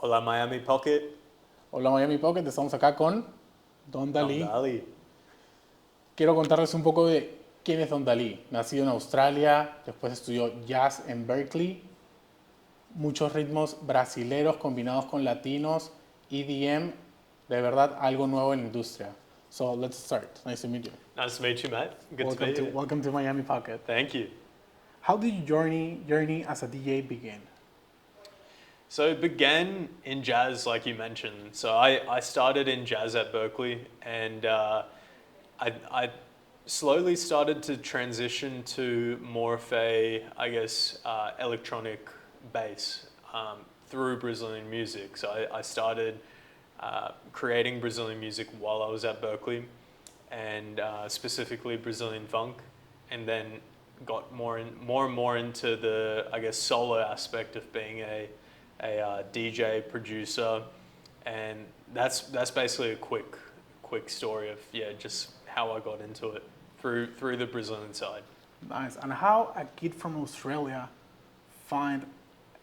Hola Miami Pocket, Hola Miami Pocket, estamos acá con Don Don Dali. Dali. Quiero contarles un poco de quién es Don Dali. Nacido en Australia, después estudió jazz en Berkeley, muchos ritmos brasileros combinados con latinos, EDM, de verdad algo nuevo en la industria. So let's start. Nice to meet you. Nice to meet you, mate. Good to be here. Welcome to Miami Pocket. Thank you. How did your journey as a DJ begin? So it began in jazz, like you mentioned. So I started in jazz at Berkeley, and I slowly started to transition to more of a, I guess, electronic bass through Brazilian music. So I started creating Brazilian music while I was at Berkeley, and specifically Brazilian funk, and then got more and more into the, I guess, solo aspect of being a DJ producer, and that's basically a quick story of just how I got into it through the Brazilian side. Nice. And how a kid from Australia find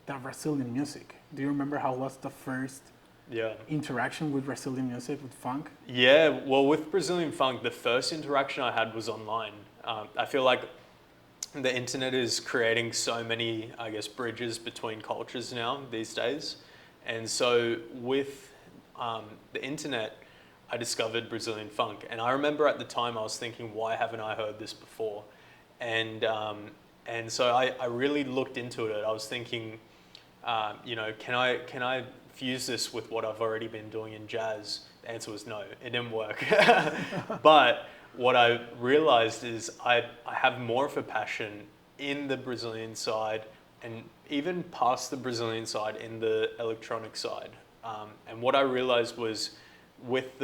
the Brazilian music? Do you remember how was the first Yeah. interaction with Brazilian music, with funk? Yeah, well, with Brazilian funk, the first interaction I had was online. I feel like the internet is creating so many, I guess, bridges between cultures now these days. And so with the internet, I discovered Brazilian funk. And I remember at the time I was thinking, why haven't I heard this before? And so I really looked into it. I was thinking, can I fuse this with what I've already been doing in jazz? The answer was no, it didn't work. But what I realized is I have more of a passion in the Brazilian side, and even past the Brazilian side in the electronic side. And what I realized was with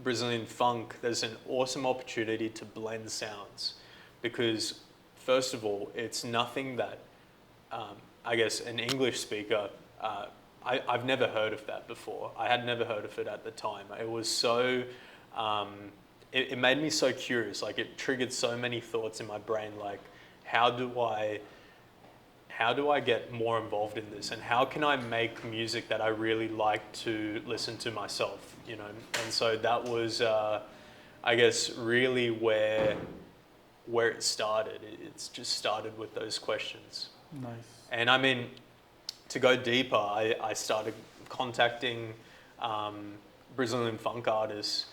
Brazilian funk, there's an awesome opportunity to blend sounds, because first of all, it's nothing that I guess an English speaker, I've never heard of that before. I had never heard of it at the time. It was so, it made me so curious. Like, it triggered so many thoughts in my brain. Like, how do I get more involved in this, and how can I make music that I really like to listen to myself? And so that was, I guess, really where it started. It's just started with those questions. Nice. And I mean, to go deeper, I started contacting Brazilian funk artists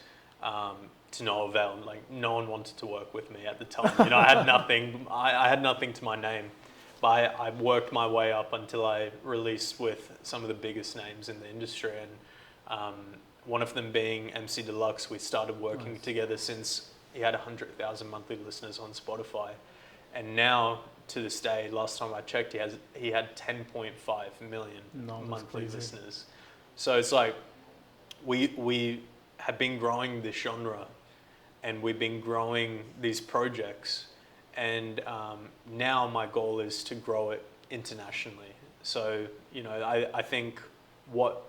to no avail. Like, no one wanted to work with me at the time. I had nothing. I had nothing to my name. But I worked my way up until I released with some of the biggest names in the industry, and one of them being MC Deluxe. We started working together since he had 100,000 monthly listeners on Spotify, and now, to this day, last time I checked, he had 10.5 million monthly listeners. So it's like we have been growing this genre, and we've been growing these projects, and now my goal is to grow it internationally. So I think what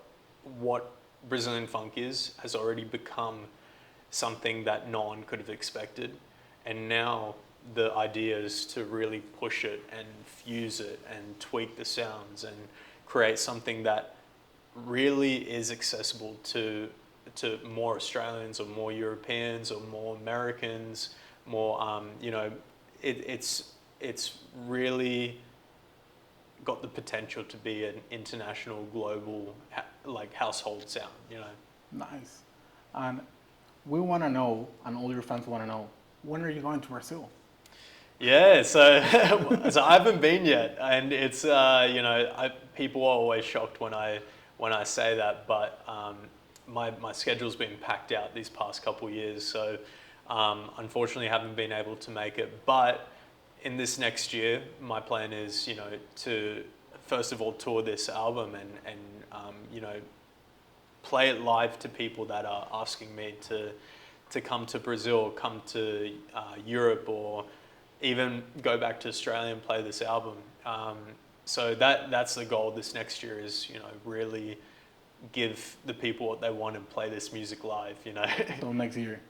Brazilian funk has already become something that no one could have expected, and now the idea is to really push it and fuse it and tweak the sounds and create something that really is accessible to more Australians or more Europeans or more Americans, more it's really got the potential to be an international, global, household sound. Nice. And we want to know, and all your fans want to know, when are you going to Brazil? Yeah, so so I haven't been yet, and it's people are always shocked when I say that, but my schedule's been packed out these past couple of years, so unfortunately I haven't been able to make it. But in this next year, my plan is to first of all tour this album and play it live to people that are asking me to come to Brazil, come to Europe, or even go back to Australia and play this album. So that's the goal this next year, is really give the people what they want and play this music live. So next year.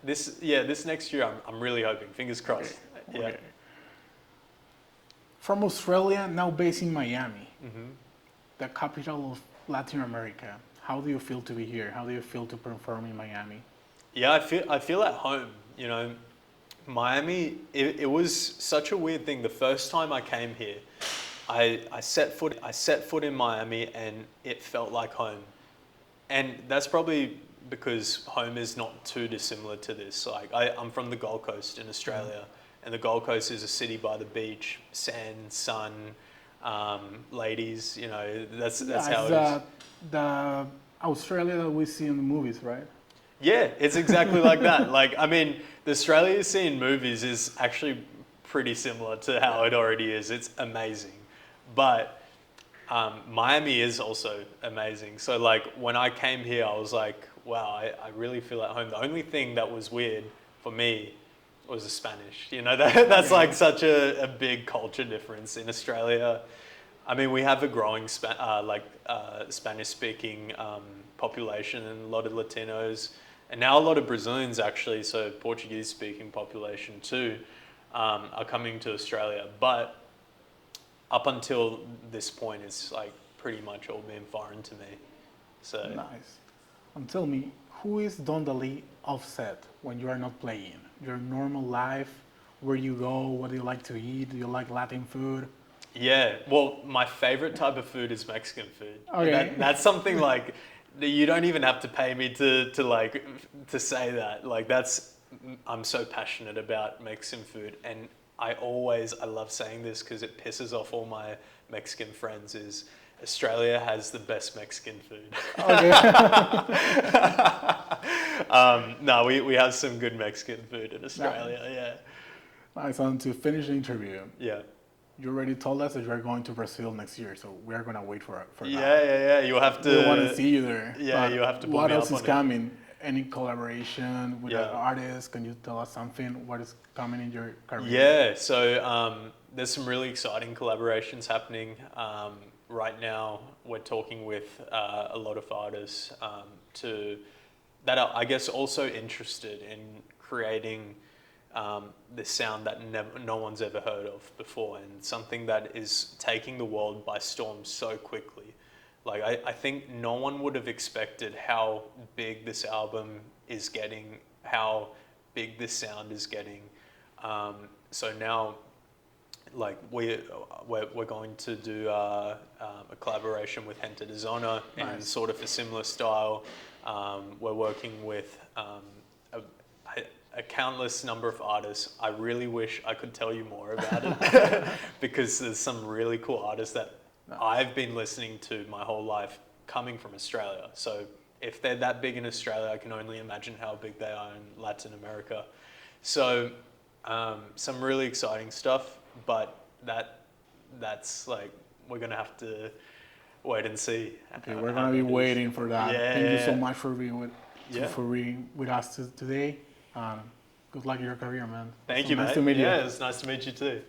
This next year I'm really hoping. Fingers crossed. Okay. Yeah. From Australia, now based in Miami. Mm-hmm. the capital of Latin America. How do you feel to be here? How do you feel to perform in Miami? Yeah, I feel at home. You know, Miami. It was such a weird thing. The first time I came here, I set foot in Miami, and it felt like home. And that's probably because home is not too dissimilar to this. Like I'm from the Gold Coast in Australia, and the Gold Coast is a city by the beach, sand, sun, ladies. You know, that's how it is. The Australia that we see in the movies, right? Yeah, it's exactly like that. Like, I mean, the Australia you see in movies is actually pretty similar to how it already is. It's amazing. But Miami is also amazing. So, like, when I came here, I was like, wow, I really feel at home. The only thing that was weird for me was the Spanish. You know, that's like such a big culture difference in Australia. I mean, we have a growing Spanish-speaking population and a lot of Latinos, and now a lot of Brazilians actually, so Portuguese-speaking population too, are coming to Australia. But up until this point, it's like pretty much all been foreign to me. So Nice. And tell me, who is Don Dali offset when you are not playing? Your normal life, where you go, what do you like to eat? Do you like Latin food? yeah, well, my favorite type of food is Mexican food. Okay. That's something like that you don't even have to pay me to say that. Like I'm so passionate about Mexican food, and I love saying this because it pisses off all my Mexican friends. Is Australia has the best Mexican food. Okay. No, we have some good Mexican food in Australia. Yeah, Nice. And to finish the interview, yeah. you already told us that you are going to Brazil next year, so we are going to wait for that. Yeah. You have to. We want to see you there. Yeah, But you have to. Pull what me else up is on it. coming? Any collaboration with an Yeah. artist? Can you tell us something? What is coming in your career? Yeah, so there's some really exciting collaborations happening. Right now, we're talking with a lot of artists that are, I guess, also interested in creating this sound that no one's ever heard of before, and something that is taking the world by storm so quickly. Like, I think no one would have expected how big this album is getting, how big this sound is getting. So now, like we're going to do a collaboration with Gente de Zona in Nice. sort of a similar style. We're working with a countless number of artists. I really wish I could tell you more about it because there's some really cool artists that I've been listening to my whole life coming from Australia. So if they're that big in Australia, I can only imagine how big they are in Latin America. So some really exciting stuff, but that's like, we're gonna have to wait and see. Okay, we're gonna be waiting for that. Yeah, Thank you so yeah. much for being with Yeah. for being with us today. Good luck in your career, man. Thank So you, nice mate. to meet you. Yeah, it's nice to meet you too.